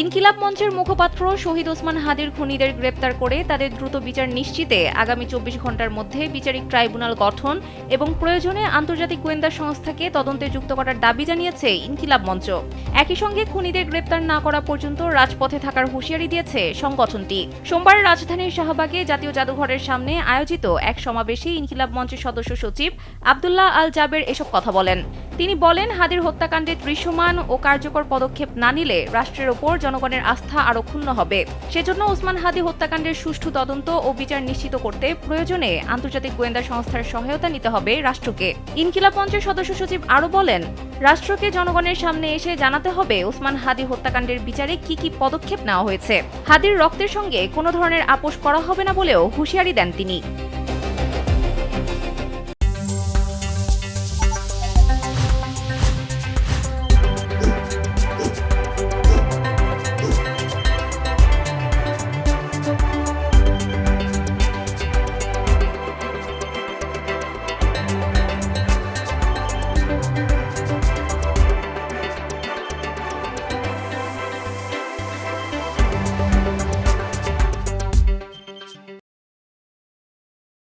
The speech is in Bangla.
ইনকিলাব মঞ্চের মুখপাত্র শহীদ ওসমান হাদির খুনিদের গ্রেপ্তার করে তাদের দ্রুত বিচার নিশ্চিতে আগামী ২৪ ঘণ্টার মধ্যে বিচারিক ট্রাইব্যুনাল গঠন এবং প্রয়োজনে আন্তর্জাতিক গোয়েন্দা সংস্থাকে তদন্তে যুক্ত করার দাবি জানিয়েছে ইনকিলাব মঞ্চ। একই সঙ্গে খুনিদের গ্রেপ্তার না করা পর্যন্ত রাজপথে থাকার হুঁশিয়ারি দিয়েছে সংগঠনটি। সোমবার রাজধানীর শাহবাগে জাতীয় জাদুঘরের সামনে আয়োজিত এক সমাবেশে ইনকিলাব মঞ্চের সদস্য সচিব আব্দুল্লাহ আল জাবের এসব কথা বলেন। তিনি বলেন, হাদির হত্যাকাণ্ডে দৃশ্যমান ও কার্যকর পদক্ষেপ না নিলে রাষ্ট্রের ওপর জনগণের আস্থা আরও ক্ষুণ্ণ হবে। সেজন্য ওসমান হাদি হত্যাকাণ্ডের সুষ্ঠু তদন্ত ও বিচার নিশ্চিত করতে প্রয়োজনে আন্তর্জাতিক গোয়েন্দা সংস্থার সহায়তা নিতে হবে রাষ্ট্রকে। ইনকিলাব মঞ্চের সদস্য সচিব আরও বলেন, রাষ্ট্রকে জনগণের সামনে এসে জানাতে হবে ওসমান হাদি হত্যাকাণ্ডের বিচারে কি কি পদক্ষেপ নেওয়া হয়েছে। হাদির রক্তের সঙ্গে কোনো ধরনের আপোষ করা হবে না বলেও হুঁশিয়ারি দেন তিনি।